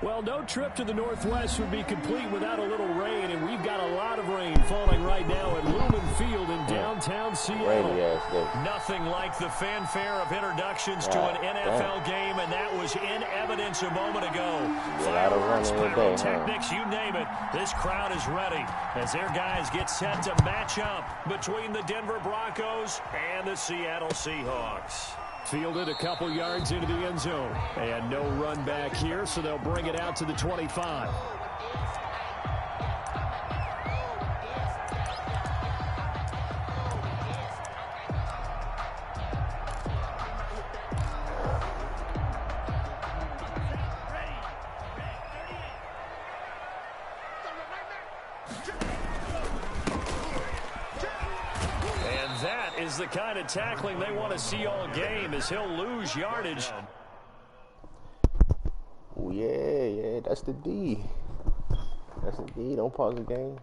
Well, no trip to the Northwest would be complete without a little rain, and we've got a lot of rain falling right now at Lumen Field in downtown Seattle. Nothing like the fanfare of introductions to an NFL game, and that was in evidence a moment ago. Fireworks, pyrotechnics, you name it. This crowd is ready as their guys get set to match up between the Denver Broncos and the Seattle Seahawks. Fielded a couple yards into the end zone. And no run back here, so they'll bring it out to the 25. The kind of tackling they want to see all game as he'll lose yardage. Oh, yeah, that's the D. That's the D. Don't pause the game.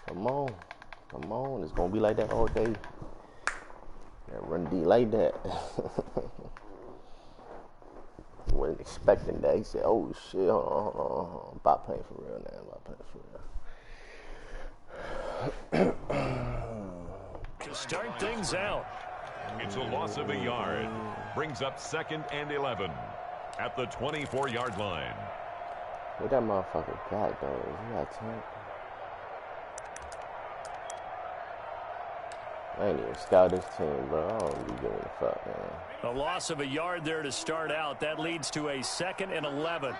Come on. It's going to be like that all day. Run D like that. Wasn't expecting that. He said, oh, shit, hold on. About playing for real now. To start things out. It's a loss of a yard. Brings up 2nd and 11 at the 24-yard line. What that motherfucker got, though? He got 10. I ain't even scout this team, bro. I don't be giving a fuck, man. A loss of a yard there to start out. That leads to a 2nd and 11.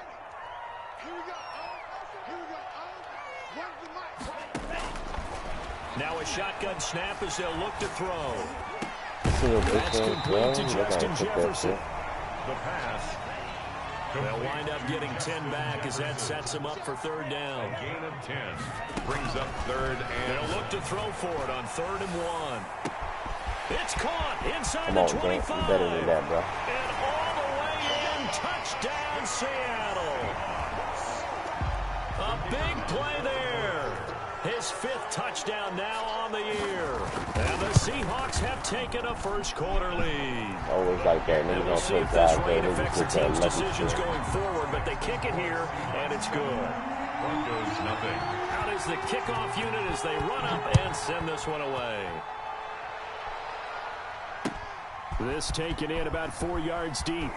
Now a shotgun snap as they'll look to throw. That's complete to Justin Jefferson. The pass. They'll wind up getting 10 back as that sets them up for 3rd down. A gain of 10. Brings up 3rd and... They'll look to throw for it on 3rd and 1. It's caught inside the 25. You better than that, bro. And all the way in. Touchdown, Seattle. A big play there. His 5th touchdown now on the year. And the Seahawks have taken a first-quarter lead. Always like that. And we'll see if this rain affects the team's decisions going forward, but they kick it here, and it's good. Broncos, nothing. Out is the kickoff unit as they run up and send this one away. This taken in about 4 yards deep.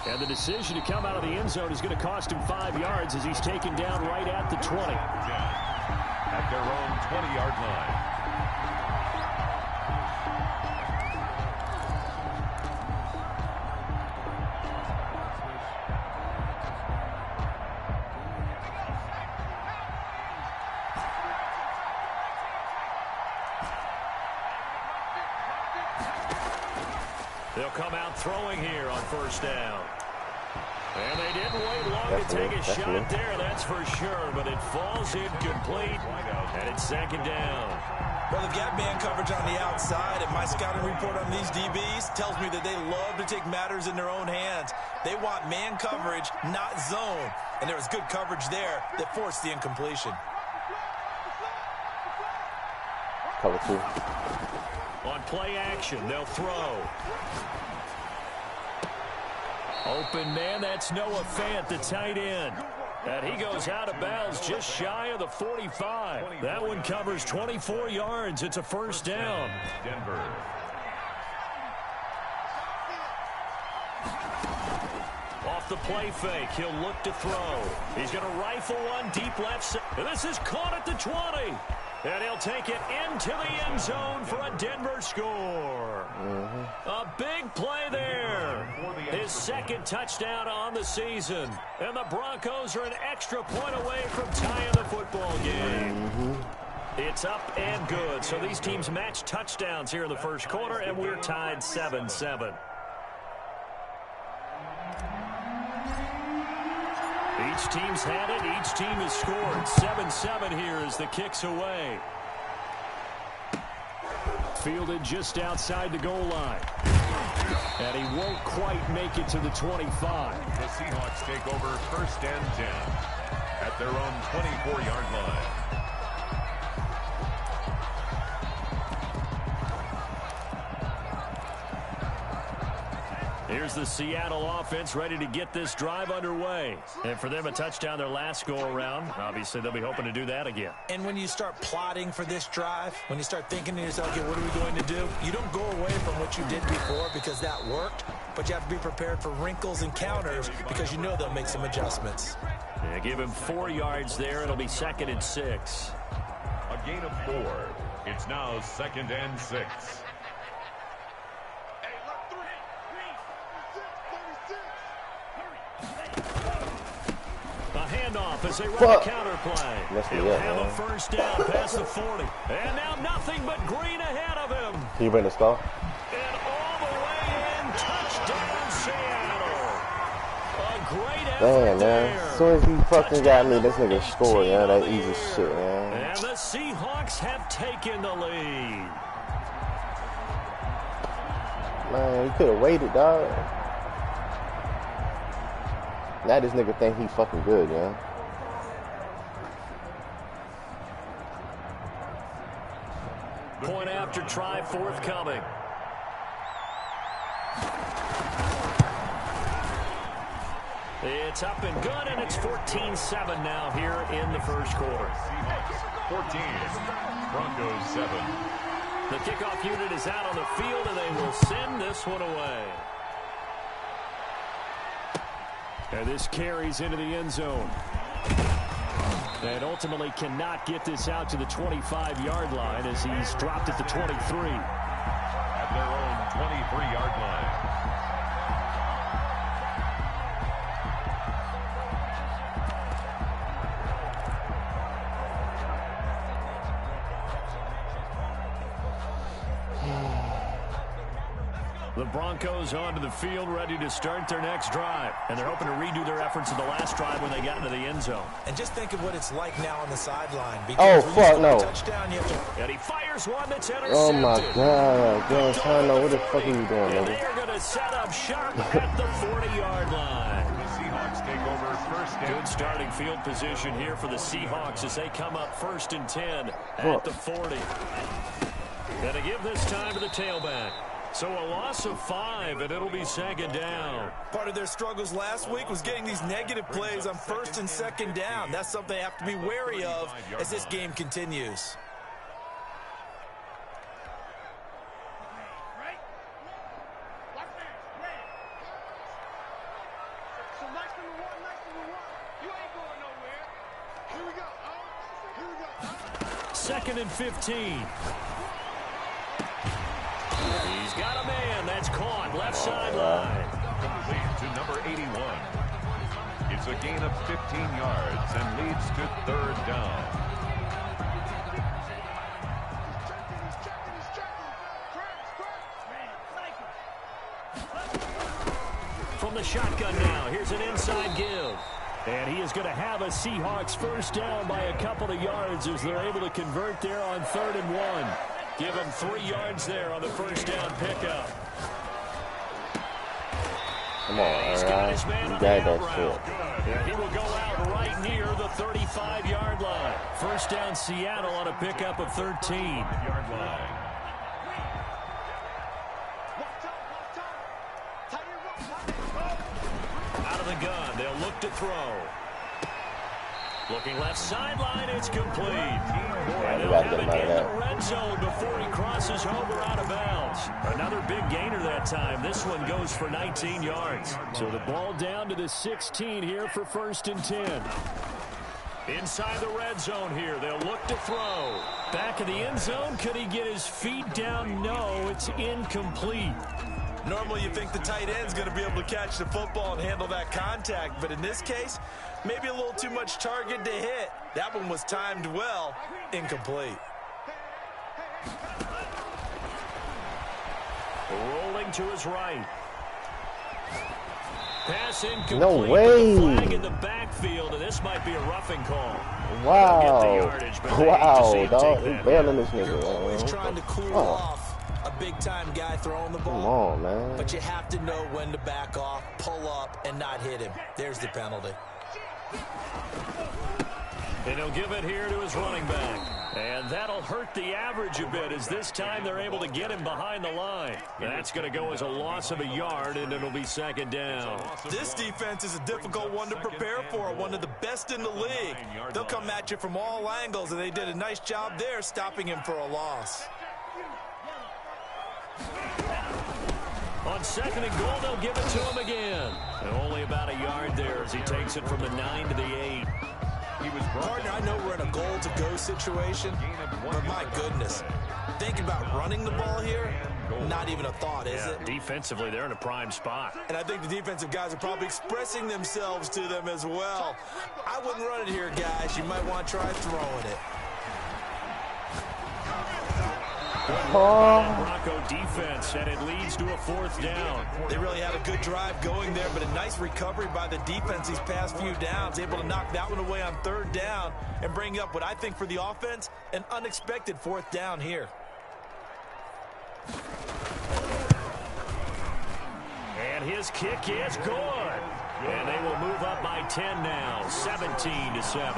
And the decision to come out of the end zone is going to cost him 5 yards as he's taken down right at the 20. At their own 20-yard line. They'll come out throwing here on 1st down. And they didn't wait long to take a shot there, that's for sure. But it falls incomplete, and it's 2nd down. Well, they've got man coverage on the outside, and my scouting report on these DBs tells me that they love to take matters in their own hands. They want man coverage, not zone. And there was good coverage there that forced the incompletion. Cover 2. On play action, they'll throw. Open man, that's Noah Fant, the tight end. And he goes out of bounds just shy of the 45. That one covers 24 yards. It's a 1st down. Denver. Off the play fake, he'll look to throw. He's going to rifle one deep left side. This is caught at the 20. And he'll take it into the end zone for a Denver score. A big play there. His 2nd touchdown on the season. And the Broncos are an extra point away from tying the football game. It's up and good. So these teams match touchdowns here in the 1st quarter, and we're tied 7-7. Each team's had it. Each team has scored. 7-7 here as the kick's away. Fielded just outside the goal line. And he won't quite make it to the 25. The Seahawks take over 1st and 10 at their own 24-yard line. Here's the Seattle offense ready to get this drive underway. And for them, a touchdown their last go-around. Obviously, they'll be hoping to do that again. And when you start plotting for this drive, when you start thinking to yourself, okay, what are we going to do? You don't go away from what you did before because that worked, but you have to be prepared for wrinkles and counters because you know they'll make some adjustments. Yeah, give him 4 yards there. It'll be 2nd and 6. A gain of 4. It's now 2nd and 6. Handoff as they run a counter play. He'll have a first down past the 40. And now nothing but green ahead of him. Can you bring the score? And all the way in, touchdown Seattle. A great effort there. As soon as he fucking got me, this nigga scored, yeah. That easy shit, man. And the Seahawks have taken the lead. Man, you could have waited, dog. Now this nigga think he fucking good, yeah. Point after try forthcoming. It's up and good, and it's 14-7 now here in the first quarter. 14, Broncos 7. The kickoff unit is out on the field, and they will send this one away. And this carries into the end zone. And ultimately cannot get this out to the 25-yard line as he's dropped at the 23. At their own 23-yard line. The Broncos onto the field, ready to start their next drive. And they're hoping to redo their efforts in the last drive when they got into the end zone. And just think of what it's like now on the sideline. Oh, fuck, no. Touchdown, you have to... And he fires one that's intercepted. Oh, my God. Yo, China, what the fuck are you doing, and nigga? they are going to set up shop at the 40-yard line. The Seahawks take over first down. Good starting field position here for the Seahawks as they come up 1st and 10 at the 40. Going to give this time to the tailback. So a loss of 5, and it'll be 2nd down. Part of their struggles last week was getting these negative plays on 1st and 2nd down. That's something they have to be wary of as this game continues. Second and 15. He's got a man. That's caught. Left sideline. Complete to number 81. It's a gain of 15 yards and leads to 3rd down. From the shotgun now, here's an inside give. And he is going to have a Seahawks first down by a couple of yards as they're able to convert there on 3rd and 1. Give him 3 yards there on the first down pickup. Come on, he's got his man on the out route. And he will go out right near the 35-yard line. First down Seattle on a pickup of 13. Yard line. Out of the gun, they'll look to throw. Looking left sideline, it's complete. And they'll have it in the red zone before he crosses over out of bounds. Another big gainer that time. This one goes for 19 yards. So the ball down to the 16 here for 1st and 10. Inside the red zone here, they'll look to throw. Back in the end zone, could he get his feet down? No, it's incomplete. Normally you think the tight end's going to be able to catch the football and handle that contact, but in this case, maybe a little too much target to hit. That one was timed well, incomplete. Rolling to his right. Pass incomplete. No way. The flag in the backfield, and this might be a roughing call. Wow. Yardage, wow, dog. He's bailing this nigga. You're always trying to cool off a big-time guy throwing the ball. Come on, man. But you have to know when to back off, pull up, and not hit him. There's the penalty. And he'll give it here to his running back. And that'll hurt the average a bit as this time they're able to get him behind the line. That's going to go as a loss of a yard, and it'll be second down. This defense is a difficult one to prepare for, one of the best in the league. They'll come at you from all angles, and they did a nice job there stopping him for a loss. On second and goal, they'll give it to him again. And only about a yard there as he takes it from the 9 to the 8. Partner, I know we're in a goal-to-go situation, but my goodness, thinking about running the ball here, not even a thought, is it? Defensively, they're in a prime spot. And I think the defensive guys are probably expressing themselves to them as well. I wouldn't run it here, guys. You might want to try throwing it. Bronco defense, and it leads to a fourth down. They really had a good drive going there, but a nice recovery by the defense these past few downs, able to knock that one away on third down and bring up what I think for the offense, an unexpected fourth down here. And his kick is good. And they will move up by 10 now, 17-7.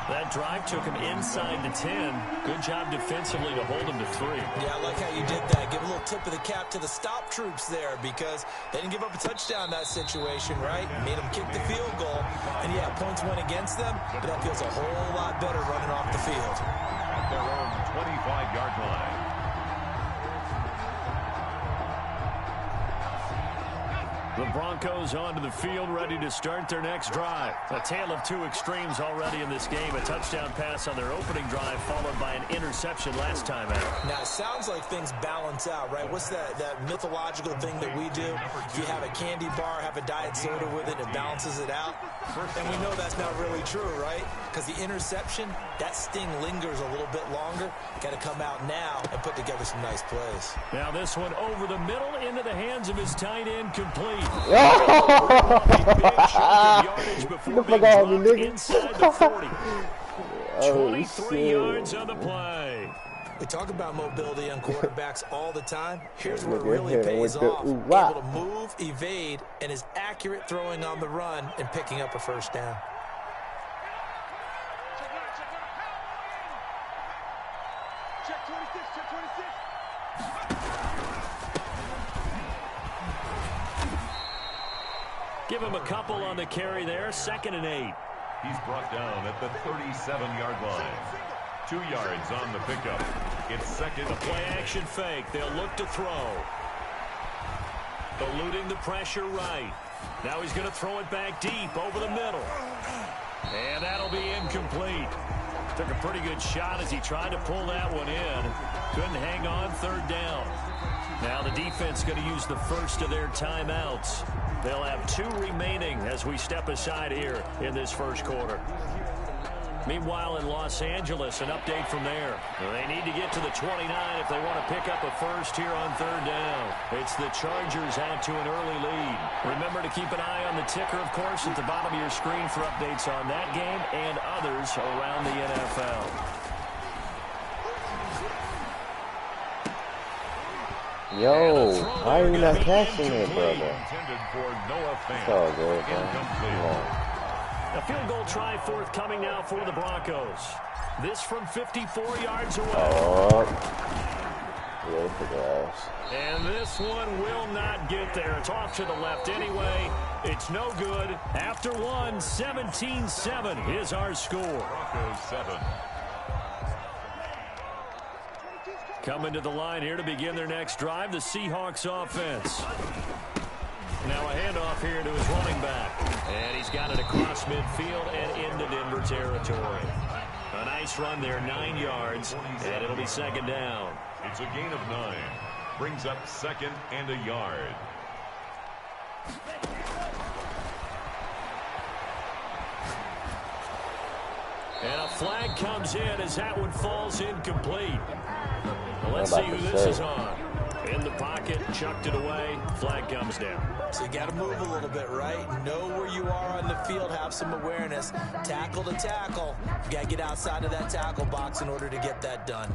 That drive took him inside the 10. Good job defensively to hold him to 3. Yeah, I like how you did that. Give a little tip of the cap to the stop troops there because they didn't give up a touchdown in that situation, right? Made them kick the field goal. And, yeah, points went against them, but that feels a whole lot better running off the field. At their own 25-yard line. The Broncos onto the field, ready to start their next drive. A tale of two extremes already in this game. A touchdown pass on their opening drive, followed by an interception last time out. Now, it sounds like things balance out, right? What's that mythological thing that we do? If you have a candy bar, have a diet soda with it, it balances it out. And we know that's not really true, right? Because the interception, that sting lingers a little bit longer. Got to come out now and put together some nice plays. Now this one over the middle into the hands of his tight end, complete. Inside the 40. 23 yards on the play. We talk about mobility on quarterbacks all the time. Here's where it really pays off. Able to move, evade, and is accurate throwing on the run and picking up a first down. Give him a couple on the carry there. 2nd and 8. He's brought down at the 37-yard line. 2 yards on the pickup. It's second. The play-action fake. They'll look to throw. Eluding the pressure right. Now he's going to throw it back deep over the middle. And that'll be incomplete. Took a pretty good shot as he tried to pull that one in. Couldn't hang on, 3rd down. Now the defense going to use the first of their timeouts. They'll have 2 remaining as we step aside here in this first quarter. Meanwhile, in Los Angeles, an update from there. They need to get to the 29 if they want to pick up a first here on 3rd down. It's the Chargers out to an early lead. Remember to keep an eye on the ticker, of course, at the bottom of your screen for updates on that game and others around the NFL. Yo, why are you not catching it, brother? It's all good, man. Come on. A field goal try forthcoming now for the Broncos. This from 54 yards away. Oh. Yeah, for the ass. And this one will not get there. It's off to the left anyway. It's no good. After one, 17-7 is our score. Broncos 7. Coming to the line here to begin their next drive, the Seahawks offense. Now a handoff here to his running back. And he's got it across midfield and into Denver territory. A nice run there, 9 yards, and it'll be 2nd down. It's a gain of 9. Brings up 2nd and a yard. And a flag comes in as that one falls incomplete. Well, let's see who this is on. In the pocket, chucked it away, flag comes down. So you got to move a little bit, right? Know where you are on the field, have some awareness. Tackle to tackle. You got to get outside of that tackle box in order to get that done.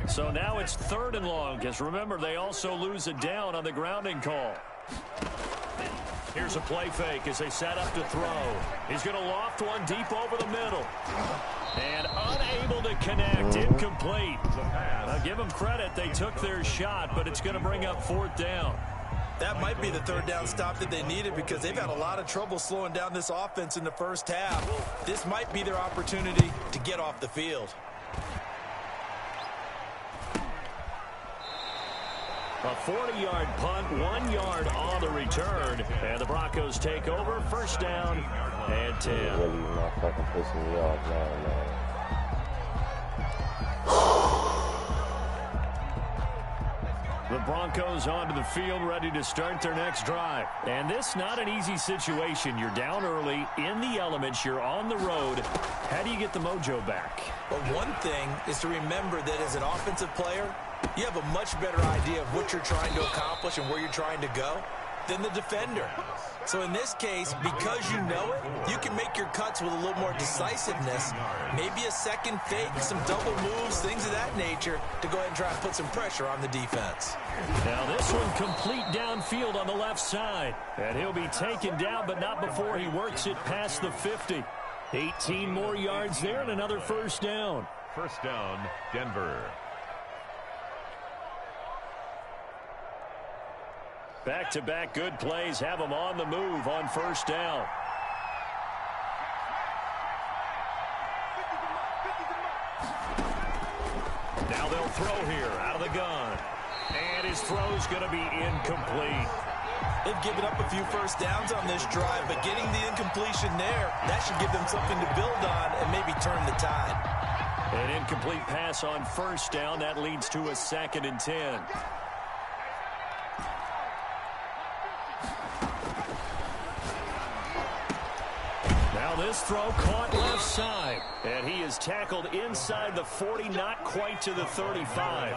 So now it's 3rd and long, because remember, they also lose a down on the grounding call. Here's a play fake as they set up to throw. He's going to loft one deep over the middle. And unable to connect. Incomplete. Now, give them credit. They took their shot, but it's going to bring up 4th down. That might be the 3rd down stop that they needed because they've had a lot of trouble slowing down this offense in the first half. This might be their opportunity to get off the field. A 40-yard punt, 1 yard on the return. And the Broncos take over, 1st down and 10. Really not fucking pissing me off now, man. The Broncos onto the field, ready to start their next drive. And this not an easy situation. You're down early, in the elements, you're on the road. How do you get the mojo back? Well, one thing is to remember that as an offensive player, you have a much better idea of what you're trying to accomplish and where you're trying to go than the defender. So in this case, because you know it, you can make your cuts with a little more decisiveness, maybe a second fake, some double moves, things of that nature, to go ahead and try and put some pressure on the defense. Now this one complete downfield on the left side. And he'll be taken down, but not before he works it past the 50. 18 more yards there and another 1st down. 1st down, Denver. Back-to-back good plays have them on the move on 1st down. Now they'll throw here out of the gun. And his throw's going to be incomplete. They've given up a few 1st downs on this drive, but getting the incompletion there, that should give them something to build on and maybe turn the tide. An incomplete pass on 1st down. That leads to a 2nd and 10. This throw caught left side. And he is tackled inside the 40, not quite to the 35.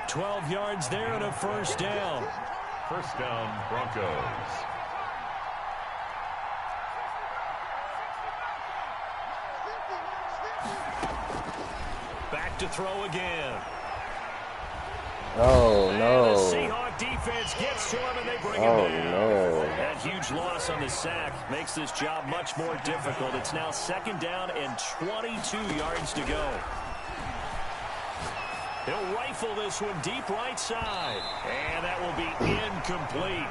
12 yards there and a 1st down. 1st down, Broncos. Back to throw again. Oh, no. And the Seahawks defense gets to him, and they bring him down. No. That huge loss on the sack makes this job much more difficult. It's now 2nd down and 22 yards to go. He'll rifle this one deep right side. And that will be incomplete.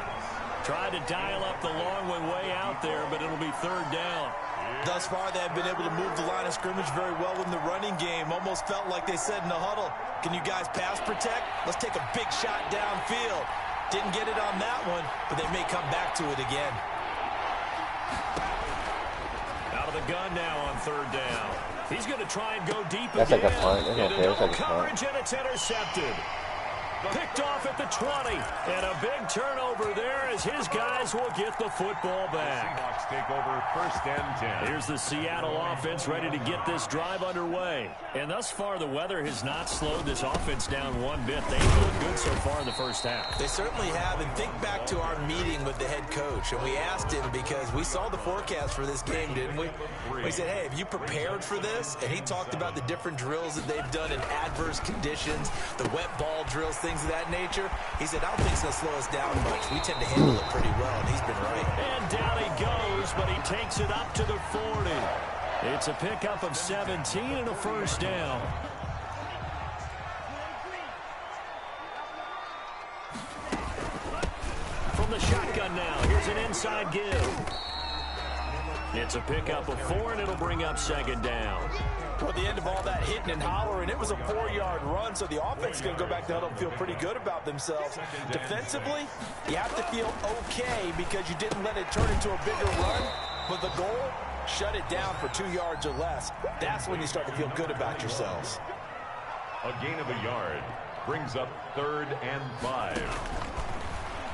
Tried to dial up the long one way out there, but it'll be 3rd down. Thus far, they have been able to move the line of scrimmage very well in the running game. Almost felt like they said in the huddle, can you guys pass protect? Let's take a big shot downfield. Didn't get it on that one, but they may come back to it again. Out of the gun now on 3rd down. He's going to try and go deep That's again. Like a punt. That's okay. That's like a coverage, punt. and it's intercepted. Picked off at the 20. And a big turnover there as his guys will get the football back. Seahawks take over 1st and 10. Here's the Seattle offense ready to get this drive underway. And thus far, the weather has not slowed this offense down one bit. They've looked good so far in the 1st half. They certainly have. And think back to our meeting with the head coach. And we asked him because we saw the forecast for this game, didn't we? We said, hey, have you prepared for this? And he talked about the different drills that they've done in adverse conditions, the wet ball drills, things of that nature. He said, I don't think it's going to slow us down much. We tend to handle it pretty well, and he's been right. And down he goes, but he takes it up to the 40. It's a pickup of 17 and a 1st down. From the shotgun now, here's an inside give. It's a pickup of 4, and it'll bring up 2nd down. Toward the end of all that hitting and hollering, it was a 4-yard run, so the offense is going to go back to huddle and feel pretty good about themselves. Defensively, you have to feel okay because you didn't let it turn into a bigger run, but the goal, shut it down for 2 yards or less. That's when you start to feel good about yourselves. A gain of a yard brings up 3rd and 5.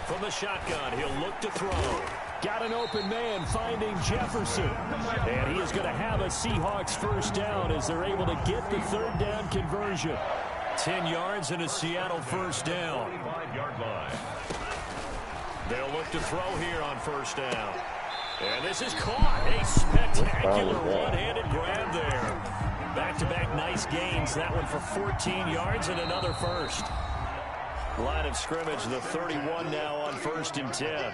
From the shotgun, he'll look to throw. Got an open man finding Jefferson. And he is going to have a Seahawks 1st down as they're able to get the 3rd down conversion. 10 yards and a Seattle 1st down. 45-yard line. They'll look to throw here on 1st down. And this is caught. A spectacular one-handed grab there. Back-to-back nice gains. That one for 14 yards and another 1st. Line of scrimmage, the 31 now on 1st and 10.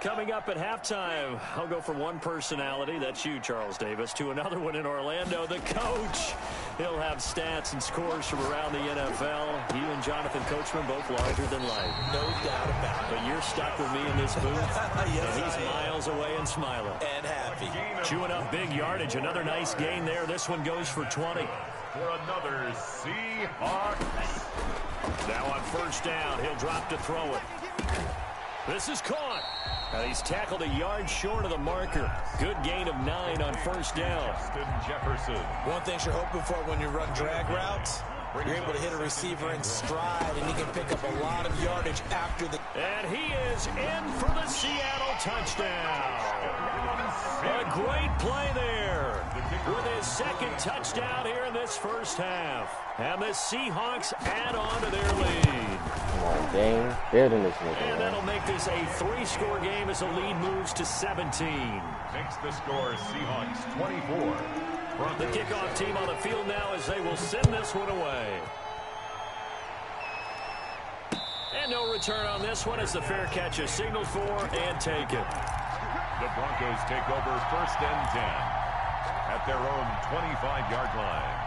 Coming up at halftime, I'll go from one personality, that's you, Charles Davis, to another one in Orlando, the coach. He'll have stats and scores from around the NFL. You and Jonathan Coachman both larger than life. No doubt about it. But you're stuck with me in this booth. Yes, and he's miles away and smiling. And happy. Chewing up big yardage. Another nice gain there. This one goes for 20. For another Seahawks. Now on first down, he'll drop to throw it. This is caught. And he's tackled a yard short of the marker. Good gain of 9 on first down. Justin Jefferson. One thing you're hoping for when you run drag routes, you're able to hit a receiver in stride, and he can pick up a lot of yardage after the... And he is in for the Seattle touchdown. A great play there with his second touchdown here in this first half. And the Seahawks add on to their lead. Come on, game. Better than this nigga, And that'll make this a 3-score game as the lead moves to 17. Makes the score Seahawks 24. The kickoff team on the field now as they will send this one away. And no return on this one as the fair catch is signaled for and taken. The Broncos take over first and 10 at their own 25-yard line.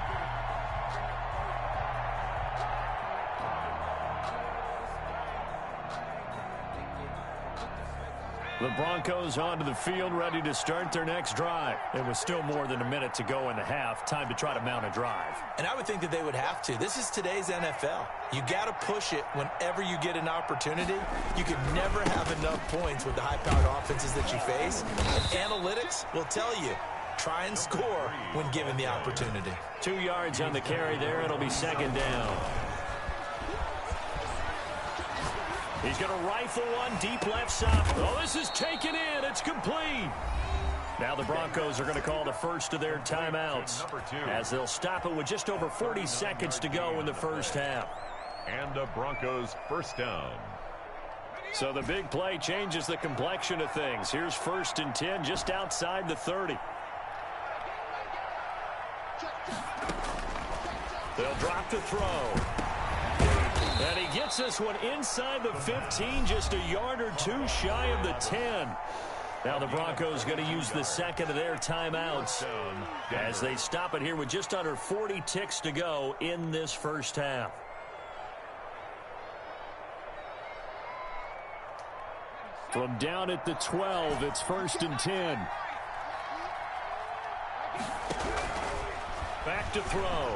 The Broncos onto the field, ready to start their next drive. It was still more than a minute to go in the half. Time to try to mount a drive. And I would think that they would have to. This is today's NFL. You got to push it whenever you get an opportunity. You can never have enough points with the high-powered offenses that you face. And analytics will tell you, try and score when given the opportunity. 2 yards on the carry there. It'll be second down. He's going to rifle one deep left side. Oh, this is taken in. It's complete. Now the Broncos are going to call the first of their timeouts as they'll stop it with just over 40 seconds to go in the first half. And the Broncos first down. So the big play changes the complexion of things. Here's first and 10 just outside the 30. They'll drop to throw. And he gets this one inside the 15, just a yard or two shy of the 10. Now the Broncos going to use the second of their timeouts as they stop it here with just under 40 ticks to go in this first half. From down at the 12, it's first and 10. Back to throw.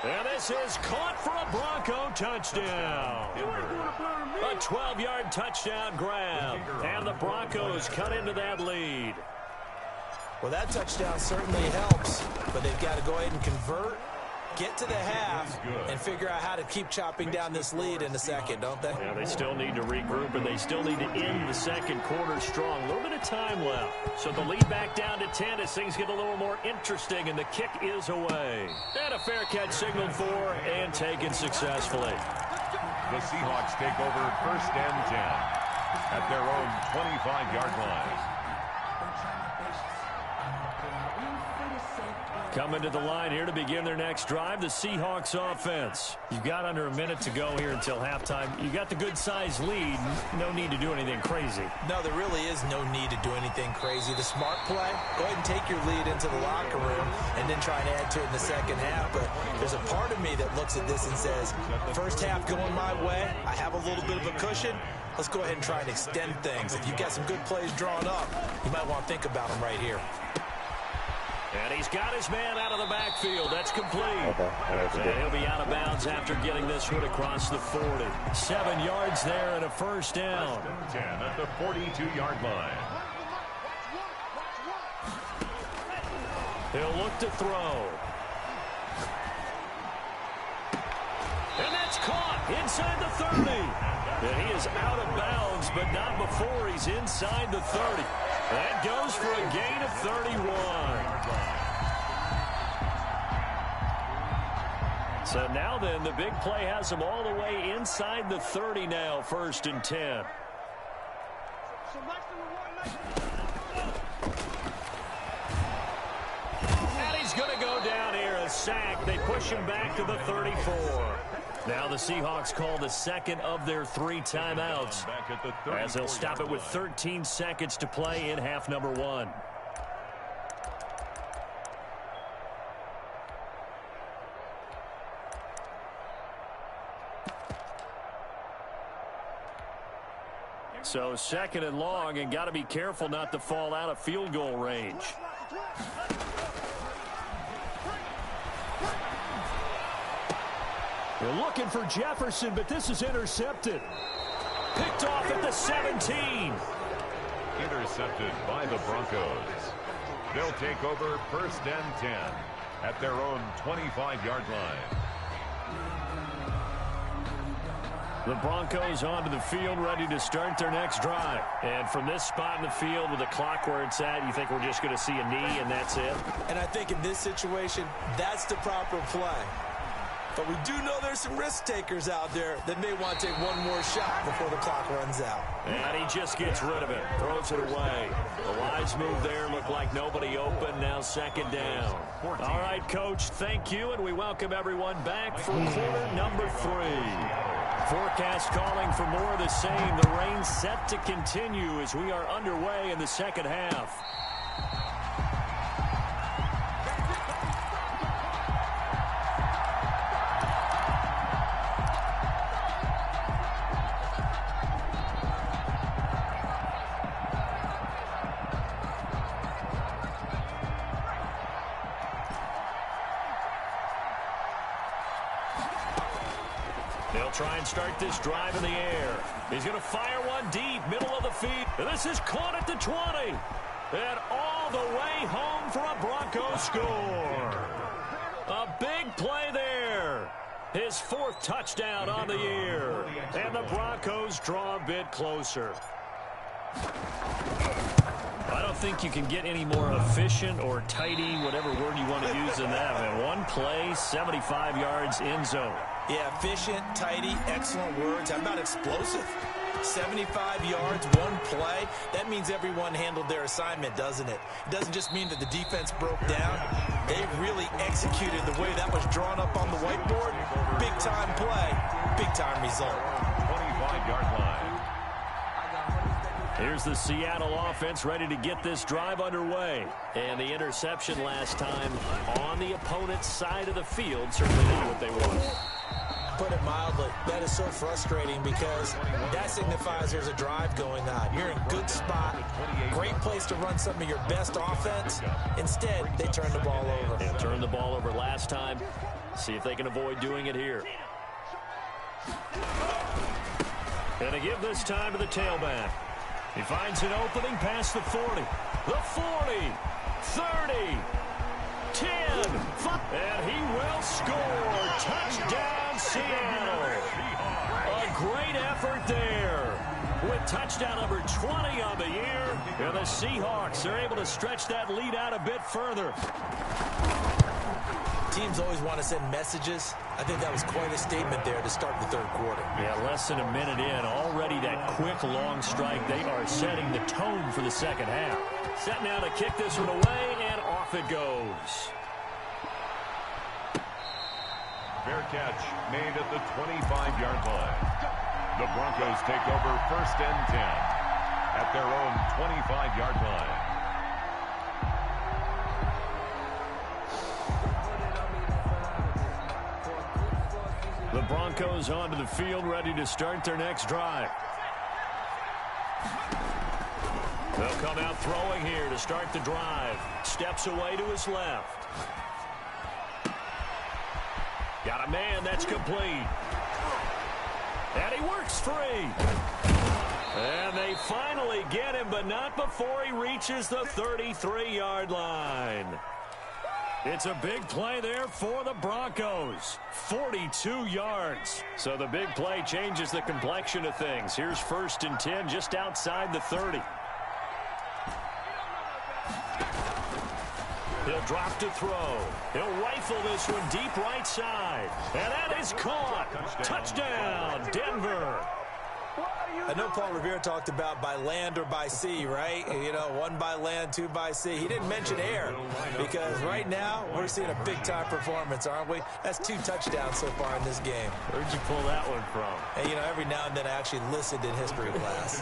And this is caught for a Bronco touchdown. A 12-yard touchdown grab. And the Broncos cut into that lead. Well, that touchdown certainly helps, but they've got to go ahead and convert, get to the half, and figure out how to keep chopping down this lead in a second, don't they? Yeah, they still need to regroup, and they still need to end the second quarter strong. A little bit of time left. So the lead back down to 10 as things get a little more interesting, and the kick is away. And a fair catch signaled for and taken successfully. The Seahawks take over first and 10 at their own 25-yard line. Coming to the line here to begin their next drive, the Seahawks offense. You've got under a minute to go here until halftime. You got the good-sized lead. No need to do anything crazy. No, there really is no need to do anything crazy. The smart play, go ahead and take your lead into the locker room and then try and add to it in the second half. But there's a part of me that looks at this and says, first half going my way, I have a little bit of a cushion. Let's go ahead and try and extend things. If you've got some good plays drawn up, you might want to think about them right here. And he's got his man out of the backfield. That's complete. Okay. And he'll be out of bounds after getting this one across the 40. 7 yards there and a first down. 10 at the 42-yard line. He'll look to throw. And that's caught inside the 30. And he is out of bounds, but not before he's inside the 30. That goes for a gain of 31. So now then, the big play has him all the way inside the 30 now, first and 10. And he's going to go down here, a sack. They push him back to the 34. Now the Seahawks call the second of their 3 timeouts, as they'll stop it with 13 seconds to play in half number 1. So second and long, and got to be careful not to fall out of field goal range. They're looking for Jefferson, but this is intercepted. Picked off at the 17. Intercepted by the Broncos. They'll take over 1st and 10 at their own 25-yard line. The Broncos onto the field, ready to start their next drive. And from this spot in the field with the clock where it's at, you think we're just going to see a knee and that's it? And I think in this situation, that's the proper play. But we do know there's some risk takers out there that may want to take one more shot before the clock runs out. And he just gets rid of it, throws it away. The wise move there, looked like nobody open, now second down. All right, Coach, thank you, and we welcome everyone back for quarter number 3. Forecast calling for more of the same. The rain set to continue as we are underway in the second half. They'll try and start this drive in the air. He's going to fire one deep, middle of the field. And this is caught at the 20. And all the way home for a Broncos score. A big play there. His 4th touchdown on the year. And the Broncos draw a bit closer. I don't think you can get any more efficient or tidy, whatever word you want to use in that. And one play, 75 yards in zone. Yeah, efficient, tidy, excellent words. How about explosive? 75 yards, one play. That means everyone handled their assignment, doesn't it? It doesn't just mean that the defense broke down. They really executed the way that was drawn up on the whiteboard. Big-time play, big-time result. 25-yard line. Here's the Seattle offense ready to get this drive underway. And the interception last time on the opponent's side of the field, certainly not what they want. Put it mildly, that is so frustrating because that signifies there's a drive going on. You're in a good spot, great place to run some of your best offense. Instead, they turn the ball over. They turned the ball over last time. See if they can avoid doing it here. And they give this time to the tailback. He finds an opening past the 40. The 40, 30, 10, 5, and he will score. Touchdown, Seattle. A great effort there. With touchdown number 20 on the year, and the Seahawks are able to stretch that lead out a bit further. Teams always want to send messages. I think that was quite a statement there to start the third quarter. Yeah, less than a minute in. Already that quick, long strike. They are setting the tone for the second half. Set now to kick this one away, and off it goes. Fair catch made at the 25-yard line. The Broncos take over 1st and 10 at their own 25-yard line. The Broncos onto the field, ready to start their next drive. They'll come out throwing here to start the drive. Steps away to his left. Got a man, that's complete. And he works free. And they finally get him, but not before he reaches the 33-yard line. It's a big play there for the Broncos. 42 yards. So the big play changes the complexion of things. Here's 1st and 10 just outside the 30. He'll drop to throw. He'll rifle this one deep right side. And that is caught. Touchdown, Denver. I know Paul Revere talked about by land or by sea, right? You know, 1 by land, 2 by sea. He didn't mention air because right now we're seeing a big-time performance, aren't we? That's 2 touchdowns so far in this game. Where'd you pull that one from? And, you know, every now and then I actually listened in history class.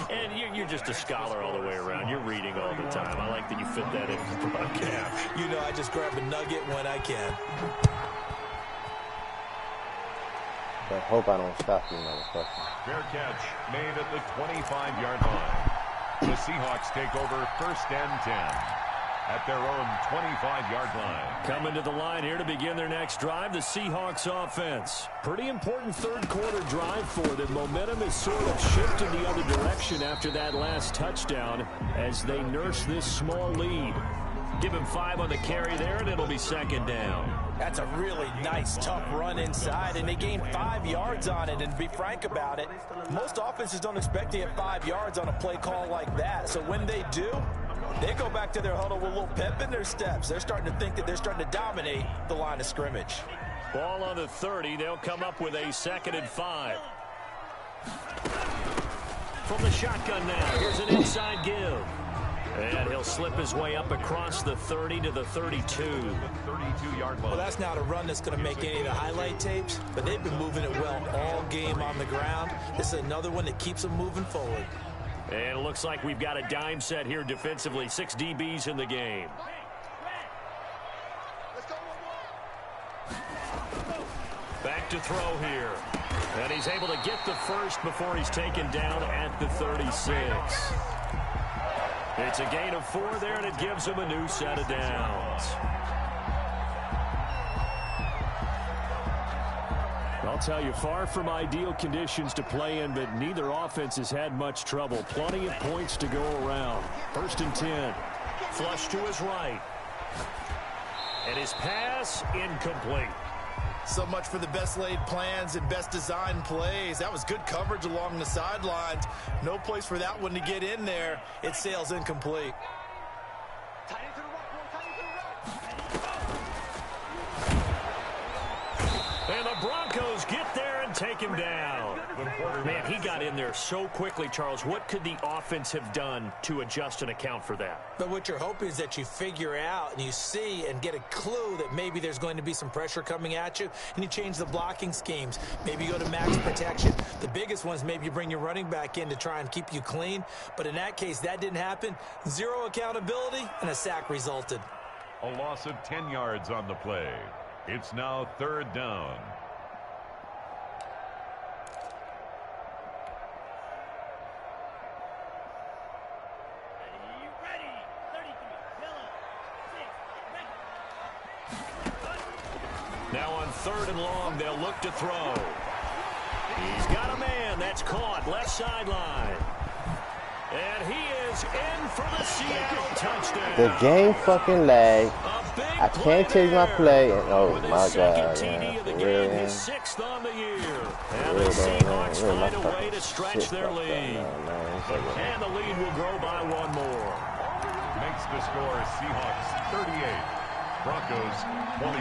And you're just a scholar all the way around. You're reading all the time. I like that you fit that in the broadcast. You know, I just grab a nugget when I can. I hope I don't stop you, motherfucker. Fair catch made at the 25-yard line. The Seahawks take over 1st and 10 at their own 25-yard line. Coming to the line here to begin their next drive, the Seahawks offense. Pretty important third-quarter drive for them. Momentum is sort of shifted the other direction after that last touchdown as they nurse this small lead. Give him 5 on the carry there, and it'll be 2nd down. That's a really nice, tough run inside, and they gained 5 yards on it. And to be frank about it, most offenses don't expect to get 5 yards on a play call like that. So when they do, they go back to their huddle with a little pep in their steps. They're starting to think that they're starting to dominate the line of scrimmage. Ball on the 30. They'll come up with a 2nd and 5. From the shotgun now, here's an inside give. And he'll slip his way up across the 30 to the 32. 32-yard line. Well, that's not a run that's going to make any of the highlight tapes, but they've been moving it well all game on the ground. This is another one that keeps them moving forward. And it looks like we've got a dime set here defensively. 6 DBs in the game. Back to throw here. And he's able to get the first before he's taken down at the 36. It's a gain of 4 there, and it gives him a new set of downs. I'll tell you, far from ideal conditions to play in, but neither offense has had much trouble. Plenty of points to go around. 1st and 10. Flush to his right. And his pass incomplete. So much for the best laid plans and best designed plays. That was good coverage along the sidelines. No place for that one to get in there. It sails incomplete. And the Broncos get there and take him down. Man, he got in there so quickly, Charles. What could the offense have done to adjust and account for that? But what you're hoping is that you figure out and you see and get a clue that maybe there's going to be some pressure coming at you, and you change the blocking schemes. Maybe you go to max protection. The biggest one is maybe you bring your running back in to try and keep you clean. But in that case, that didn't happen. 0 accountability, and a sack resulted. A loss of 10 yards on the play. It's now 3rd down. Now on 3rd and long, they'll look to throw. He's got a man that's caught left sideline. And he is in for the Seattle touchdown. The game fucking lagged. I can't change my play. And, oh, my God. TD of the game, his 6th on the year. And the Seahawks find a way to stretch their lead. And the lead will grow by 1 more. Makes the score Seahawks 38, Broncos 28.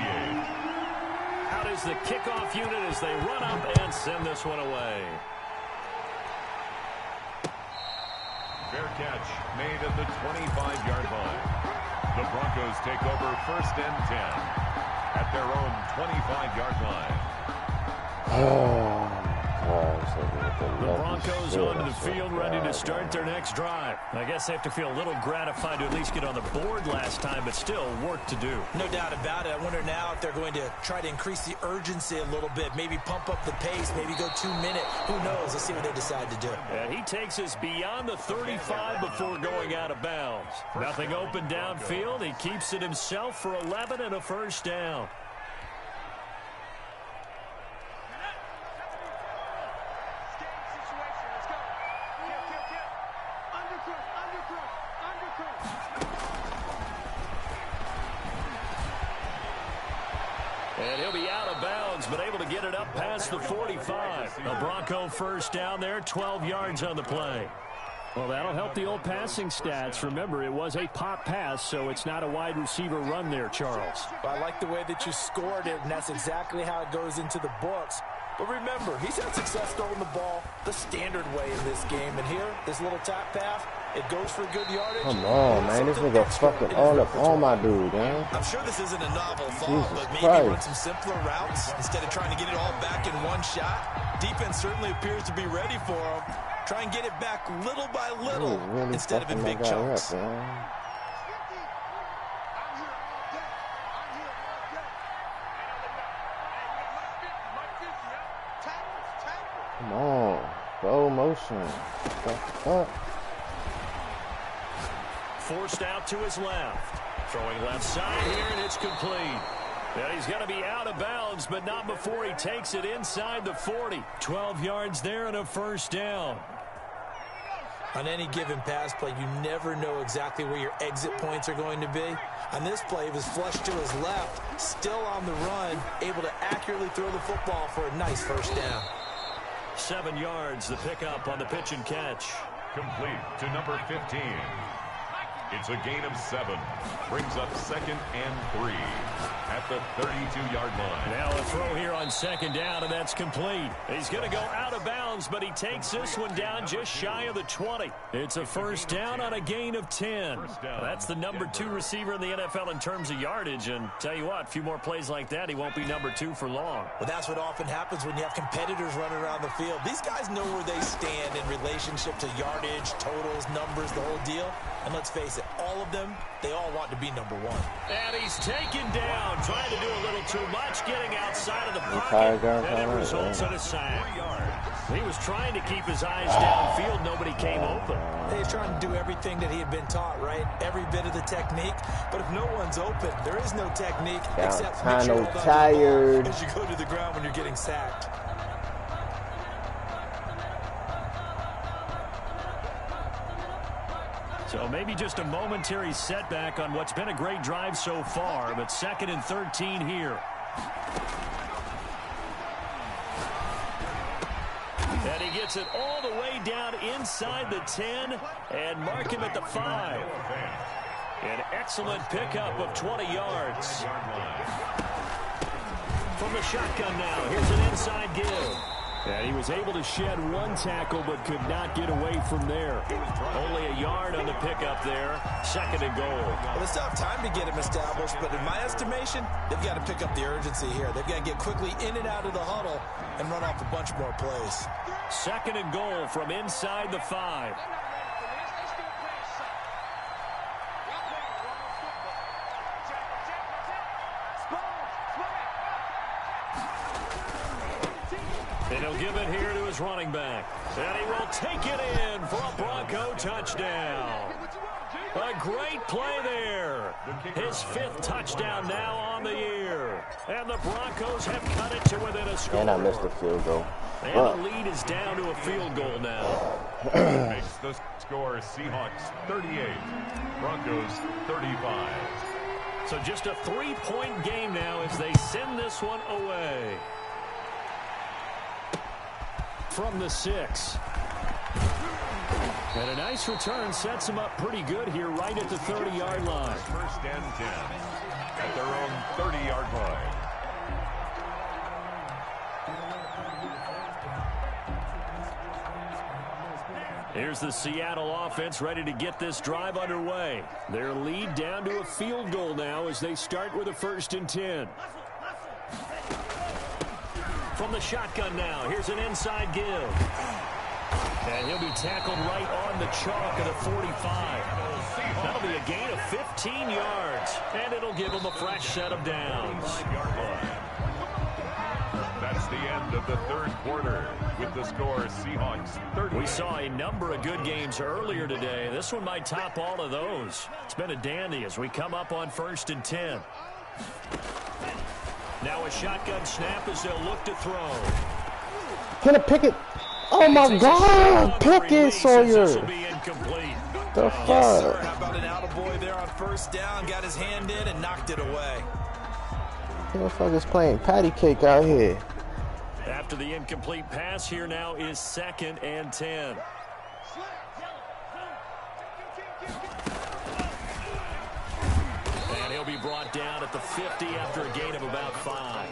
Out is the kickoff unit as they run up and send this one away. Fair catch made at the 25-yard line. The Broncos take over 1st and 10 at their own 25-yard line. The Broncos onto the field ready to start their next drive. I guess they have to feel a little gratified to at least get on the board last time, but still work to do. No doubt about it. I wonder now if they're going to try to increase the urgency a little bit, maybe pump up the pace, maybe go 2-minute. Who knows? Let's see what they decide to do. And he takes us beyond the 35 before going out of bounds. Nothing open downfield. He keeps it himself for 11 and a 1st down. And he'll be out of bounds, but able to get it up past the 45. A Bronco 1st down there, 12 yards on the play. Well, that'll help the old passing stats. Remember, it was a pop pass, so it's not a wide receiver run there, Charles. I like the way that you scored it, and that's exactly how it goes into the books. But remember, he's had success throwing the ball the standard way in this game. And here, this little tap pass, it goes for good yardage. Come on, man. This nigga fucking all up on my dude, man. I'm sure this isn't a novel thought, but maybe run some simpler routes instead of trying to get it all back in one shot. Defense certainly appears to be ready for him. Try and get it back little by little really instead of in big chunks. Up, come on, slow motion. Forced out to his left. Throwing left side here, and it's complete. Yeah, he's going to be out of bounds, but not before he takes it inside the 40. 12 yards there and a first down. On any given pass play, you never know exactly where your exit points are going to be. On this play, he was flushed to his left, still on the run, able to accurately throw the football for a nice first down. 7 yards, the pickup on the pitch and catch. Complete to number 15. It's a gain of 7. Brings up 2nd and 3 at the 32-yard line. Now a throw here on 2nd down, and that's complete. He's going to go out of bounds, but he takes this one down just shy of the 20. It's a first down on a gain of 10. That's the number 2 receiver in the NFL in terms of yardage, and tell you what, a few more plays like that, he won't be number 2 for long. Well, that's what often happens when you have competitors running around the field. These guys know where they stand in relationship to yardage, totals, numbers, the whole deal. And let's face it, all of them, they all want to be number 1. And he's taken down, trying to do a little too much, getting outside of the pocket, and it results in a sack. He was trying to keep his eyes downfield. Nobody came open. He's trying to do everything that he had been taught, right? Every bit of the technique. But if no one's open, there is no technique except make sure you're tired as you go to the ground when you're getting sacked. So maybe just a momentary setback on what's been a great drive so far, but 2nd and 13 here. And he gets it all the way down inside the 10 and mark him at the 5. An excellent pickup of 20 yards. From the shotgun now, here's an inside give. And he was able to shed 1 tackle but could not get away from there. Only a yard on the pickup there. 2nd and goal. Well, it's not time to get him established, but in my estimation, they've got to pick up the urgency here. They've got to get quickly in and out of the huddle and run off a bunch more plays. 2nd and goal from inside the 5. And he'll give it here to his running back. And he will take it in for a Bronco touchdown. A great play there. His 5th touchdown now on the year. And the Broncos have cut it to within a score. And I missed the field goal. And the lead is down to a field goal now. Makes the score Seahawks 38, Broncos 35. So just a 3-point game now as they send this one away. From the 6. And a nice return sets him up pretty good here right at the 30-yard line. 1st and 10 at their own 30-yard line. Here's the Seattle offense ready to get this drive underway. Their lead down to a field goal now as they start with a 1st and 10. From the shotgun now, here's an inside give. And he'll be tackled right on the chalk of the 45. That'll be a gain of 15 yards, and it'll give him a fresh set of downs. That's the end of the 3rd quarter with the score Seahawks 30. We saw a number of good games earlier today. This one might top all of those. It's been a dandy as we come up on 1st and 10. Now a shotgun snap as they'll look to throw. Can it pick it? Oh my God! Pick it, Sawyer. This will be incomplete. The fuck? Yes, sir. How about an attaboy there on 1st down? Got his hand in and knocked it away. Who the fuck is playing patty cake out here? After the incomplete pass, here now is 2nd and 10. And he'll be brought down at the 50 after a gain of about 5.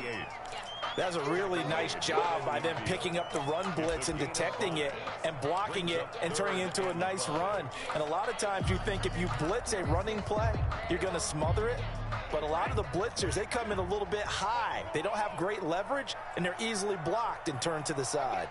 That's a really nice job by them picking up the run blitz and detecting it and blocking it and turning it into a nice run. And a lot of times you think if you blitz a running play, you're going to smother it. But a lot of the blitzers, they come in a little bit high. They don't have great leverage, and they're easily blocked and turned to the side.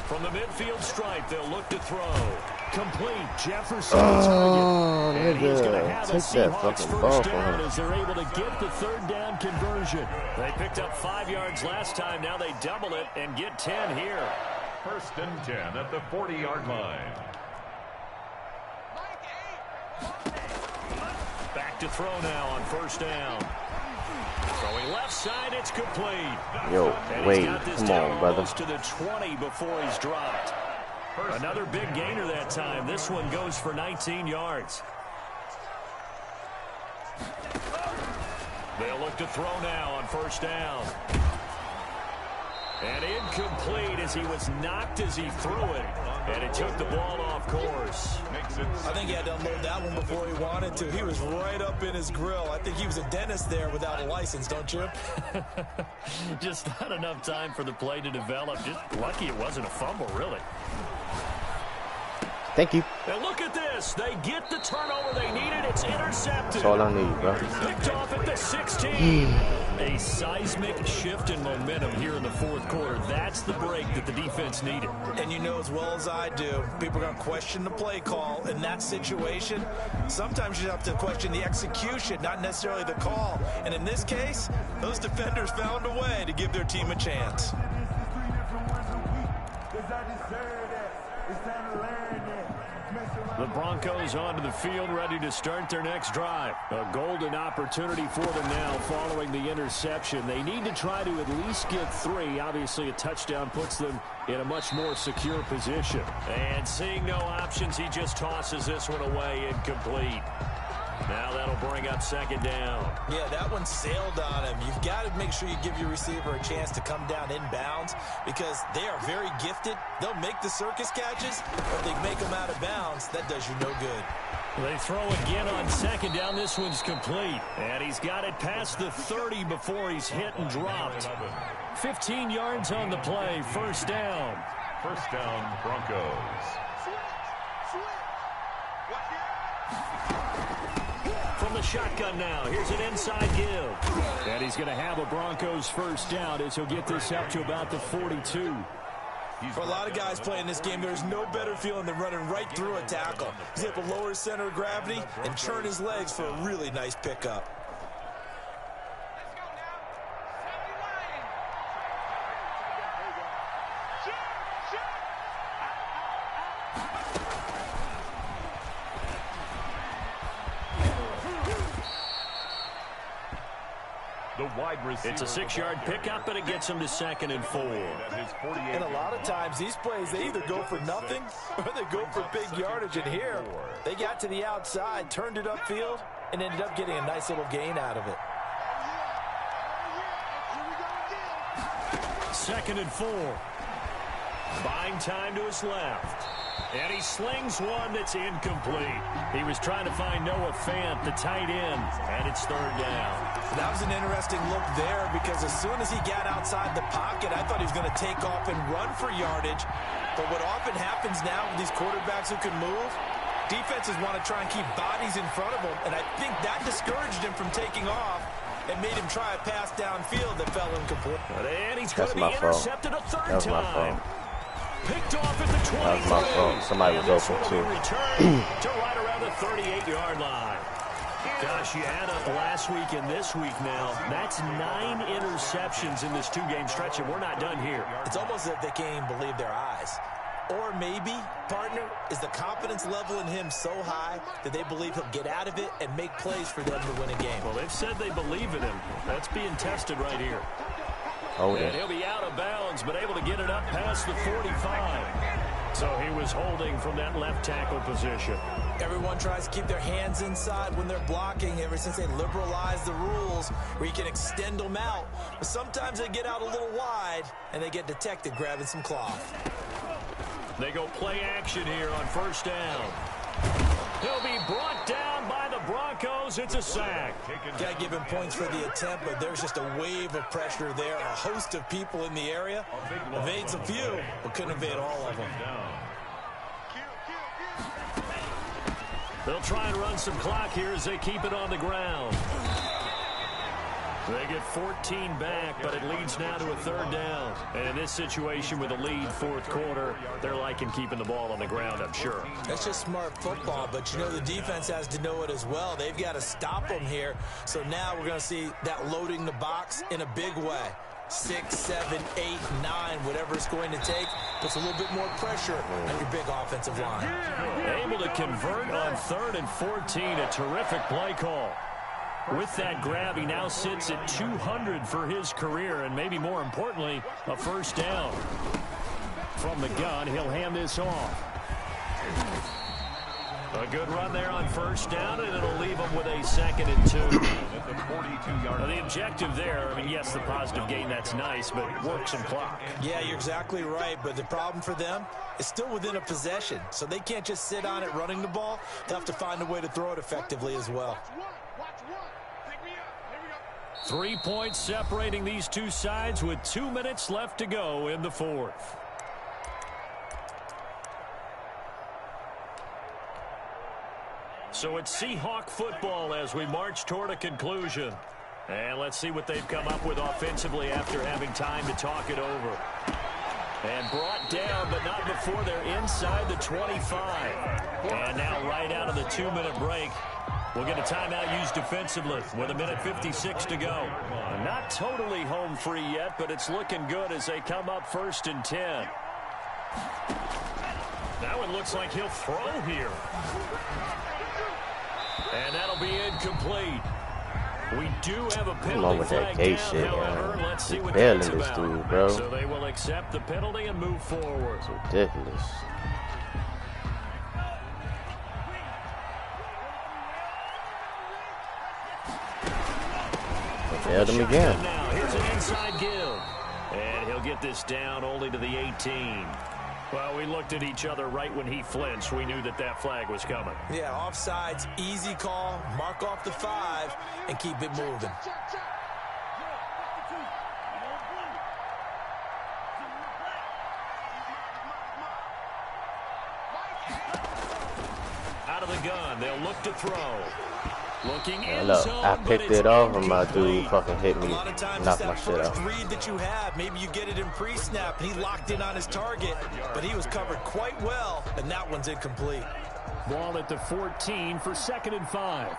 From the midfield stripe, they'll look to throw. Complete. Jefferson target. And he's going to have a Seahawks first down as they're able to get the third down conversion. They picked up 5 yards last time. Now they double it and get 10 here. 1st and 10 at the 40-yard line. Back to throw now on 1st down. Throwing left side, it's complete. Yo, and wait, he's got this come down on, brother. almost to the 20 before he's dropped. Another big gainer that time. This one goes for 19 yards. They'll look to throw now on 1st down. And incomplete as he was knocked as he threw it. And it took the ball off course. I think he had to unload that one before he wanted to. He was right up in his grill. I think he was a dentist there without a license, don't you? Just not enough time for the play to develop. Just lucky it wasn't a fumble, really. Thank you. And look at this. They get the turnover they needed. It's intercepted. That's all I need, bro. Picked off at the 16. A seismic shift in momentum here in the 4th quarter. That's the break that the defense needed. And you know as well as I do, people are going to question the play call in that situation. Sometimes you have to question the execution, not necessarily the call. And in this case, those defenders found a way to give their team a chance. The Broncos onto the field, ready to start their next drive. A golden opportunity for them now following the interception. They need to try to at least get 3. Obviously, a touchdown puts them in a much more secure position. And seeing no options, he just tosses this one away, incomplete. Now that'll bring up 2nd down. Yeah, that one sailed on him. You've got to make sure you give your receiver a chance to come down inbounds because they are very gifted. They'll make the circus catches, but if they make them out of bounds, that does you no good. They throw again on 2nd down. This one's complete. And he's got it past the 30 before he's hit and dropped. 15 yards on the play. 1st down. 1st down, Broncos. From the shotgun now, here's an inside give. And he's going to have a Broncos 1st down as he'll get this up to about the 42. For a lot of guys playing this game, there's no better feeling than running right through a tackle. He's able to lower his center of gravity and churn his legs for a really nice pickup. It's a 6-yard pickup, but it gets him to 2nd and 4. And a lot of times, these plays, they either go for nothing or they go for big yardage. And here, they got to the outside, turned it upfield, and ended up getting a nice little gain out of it. 2nd and 4. Buying time to his left. And he slings one that's incomplete. He was trying to find Noah Fant, the tight end, and it's 3rd down. That was an interesting look there because as soon as he got outside the pocket, I thought he was going to take off and run for yardage. But what often happens now with these quarterbacks who can move, defenses want to try and keep bodies in front of them, and I think that discouraged him from taking off and made him try a pass downfield that fell incomplete. And he's going to be intercepted a 3rd time. Picked off at the 20. That was my fault. Somebody was open, too. To right around the 38-yard line. Gosh, you add up last week and this week now. That's 9 interceptions in this 2-game stretch, and we're not done here. It's almost as if they can't even believe their eyes. Or maybe, partner, is the confidence level in him so high that they believe he'll get out of it and make plays for them to win a game. Well, they've said they believe in him. That's being tested right here. And he'll be out of bounds, but able to get it up past the 45. So he was holding from that left tackle position. Everyone tries to keep their hands inside when they're blocking ever since they liberalized the rules where you can extend them out. But sometimes they get out a little wide, and they get detected grabbing some cloth. They go play action here on 1st down. He'll be brought down by the Broncos, it's a sack. Got to give him points for the attempt, but there's just a wave of pressure there. A host of people in the area. Evades a few, but couldn't evade all of them. They'll try and run some clock here as they keep it on the ground. They get 14 back, but it leads now to a 3rd down. And in this situation with a lead 4th quarter, they're liking keeping the ball on the ground, I'm sure. That's just smart football, but you know the defense has to know it as well. They've got to stop them here. So now we're going to see that loading the box in a big way. 6, 7, 8, 9, whatever it's going to take, puts a little bit more pressure on your big offensive line. Able to convert on 3rd and 14, a terrific play call. With that grab, he now sits at 200 for his career, and maybe more importantly, a 1st down. From the gun, he'll hand this off. A good run there on 1st down, and it'll leave him with a 2nd and 2. Now, the objective there, I mean, yes, the positive gain, that's nice, but work some clock. Yeah, you're exactly right, but the problem for them is still within a possession, so they can't just sit on it running the ball. They'll have to find a way to throw it effectively as well. 3 points separating these two sides with 2 minutes left to go in the 4th. So it's Seahawk football as we march toward a conclusion. And let's see what they've come up with offensively after having time to talk it over. And brought down, but not before they're inside the 25. And now right out of the 2-minute break, we'll get a timeout used defensively with 1:56 to go. Not totally home free yet, but it's looking good as they come up 1st and 10. Now it looks like he'll throw here. And that'll be incomplete. We do have a penalty flag down, however. Let's see what that's about. Dude, bro. So they will accept the penalty and move forward. It's ridiculous. Failed him again. Now, here's an inside give. And he'll get this down only to the 18. Well, we looked at each other right when he flinched. We knew that that flag was coming. Yeah, offsides, easy call, mark off the 5, and keep it moving. Out of the gun, they'll look to throw. Looking in Look, zone, I picked it off and my dude fucking hit me, A lot of times knocked it's my that shit first out. read that you have. Maybe you get it in pre-snap, and he locked in on his target, but he was covered quite well, and that one's incomplete. Ball at the 14 for 2nd and 5.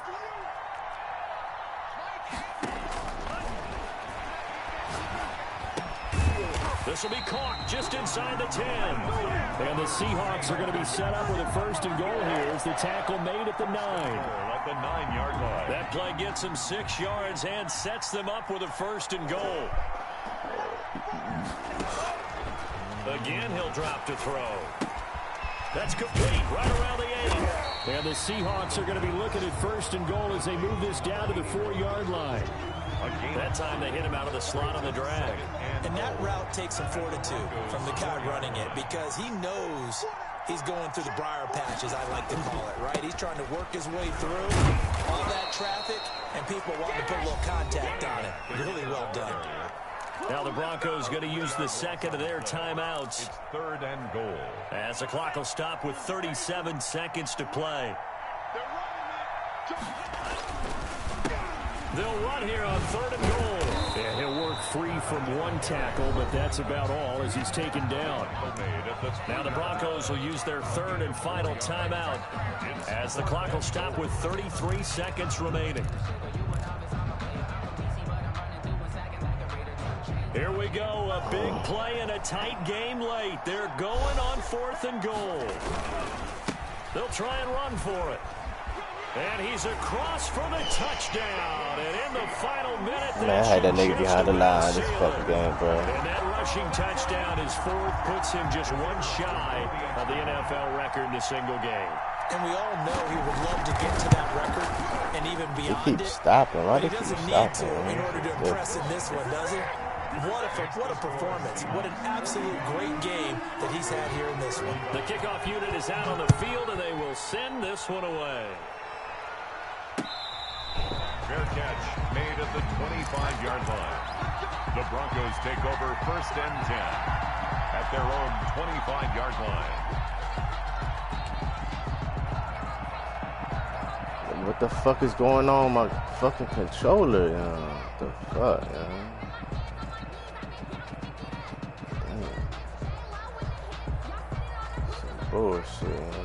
This will be caught just inside the 10. And the Seahawks are going to be set up with a 1st and goal here as the tackle made at the 9. At the 9-yard line. That play gets them 6 yards and sets them up with a 1st and goal. Again, he'll drop to throw. That's complete right around the 8. And the Seahawks are going to be looking at 1st and goal as they move this down to the 4-yard line. That time they hit him out of the slot on the drag. And that route takes some fortitude from the guy running it because he knows he's going through the briar patch, as I like to call it, right? He's trying to work his way through all that traffic, and people want to put a little contact on it. Really well done. Now the Broncos going to use the 2nd of their timeouts. It's 3rd and goal. As the clock will stop with 37 seconds to play. They'll run here on 3rd and goal. Yeah, he'll work free from one tackle, but that's about all as he's taken down. Now the Broncos will use their 3rd and final timeout as the clock will stop with 33 seconds remaining. Here we go, a big play and a tight game late. They're going on 4th and goal. They'll try and run for it. And he's across for the touchdown. And in the final minute, Man, I had that nigga behind the line this fucking game, bro. And that rushing touchdown is 4th, puts him just one shy of the NFL record in a single game. And we all know he would love to get to that record and even beyond He keeps stopping. Why But he do he keep doesn't need stopping, to man? in order to impress in this one, does he? What a performance. What an absolute great game that he's had here in this one. The kickoff unit is out on the field, and they will send this one away. 25-yard line. The Broncos take over 1st and 10 at their own 25-yard line. What the fuck is going on with my fucking controller, yo? What the fuck, yo? Some bullshit, yo.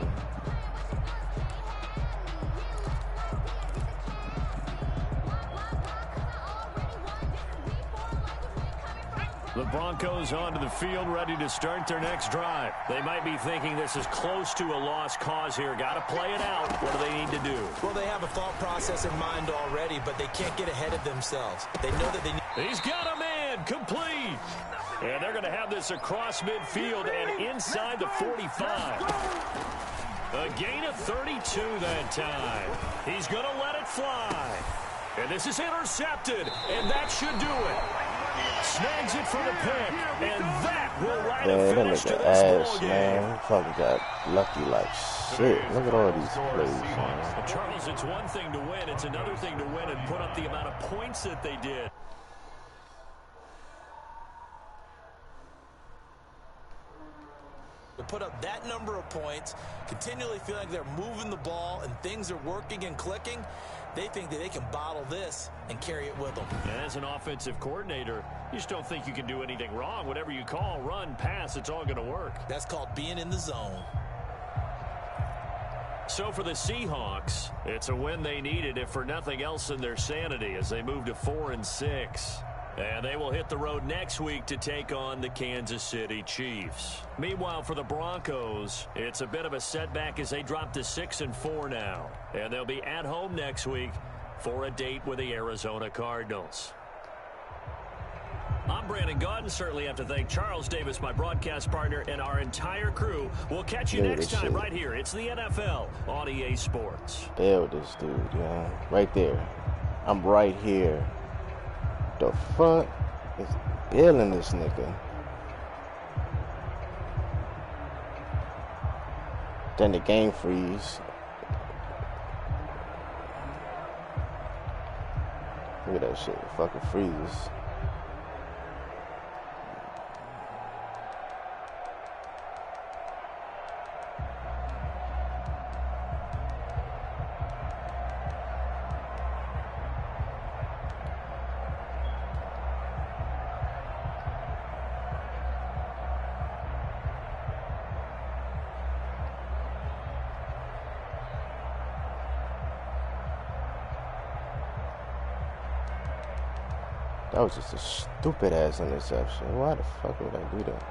The Broncos onto the field, ready to start their next drive. They might be thinking this is close to a lost cause here. Got to play it out. What do they need to do? Well, they have a thought process in mind already, but they can't get ahead of themselves. They know that they need... He's got a man, complete. And they're going to have this across midfield and inside the 45. A gain of 32 that time. He's going to let it fly. And this is intercepted, and that should do it. Snags it for the pick, and that will write a finish to this ball game. Man, fucking got lucky like shit. Look at all these plays, man. Charles, it's one thing to win. It's another thing to win and put up the amount of points that they did. To put up that number of points, continually feeling like they're moving the ball and things are working and clicking, they think that they can bottle this and carry it with them. And as an offensive coordinator, you just don't think you can do anything wrong. Whatever you call, run, pass, it's all going to work. That's called being in the zone. So for the Seahawks, it's a win they needed, if for nothing else in their sanity, as they move to 4-6. And they will hit the road next week to take on the Kansas City Chiefs. Meanwhile, for the Broncos, it's a bit of a setback as they drop to 6-4 now. And they'll be at home next week for a date with the Arizona Cardinals. I'm Brandon Gaudin. Certainly have to thank Charles Davis, my broadcast partner, and our entire crew. We'll catch you next time right here. It's the NFL on EA Sports. Build this dude, yeah. Right there. I'm right here. The fuck is bailing this nigga? Then the game freeze. Look at that shit. It fucking freezes. That was just a stupid ass interception. Why the fuck would I do that?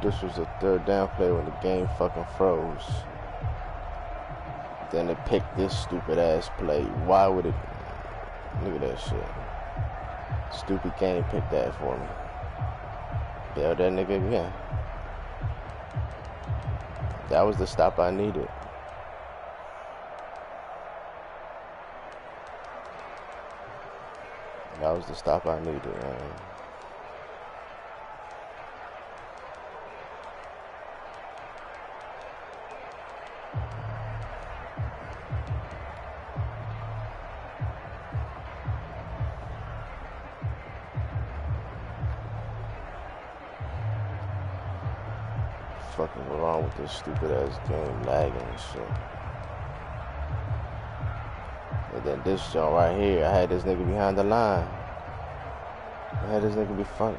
This was the third down play when the game fucking froze. Then they picked this stupid ass play. Why would it? Look at that shit. Stupid game picked that for me. Bail that nigga again. That was the stop I needed. That was the stop I needed, man. Fucking wrong with this stupid ass game, lagging and shit. And then this joint right here, I had this nigga behind the line. I had this nigga be fucking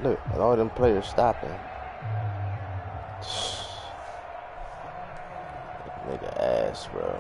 look, and all them players stopping. Nigga ass, bro.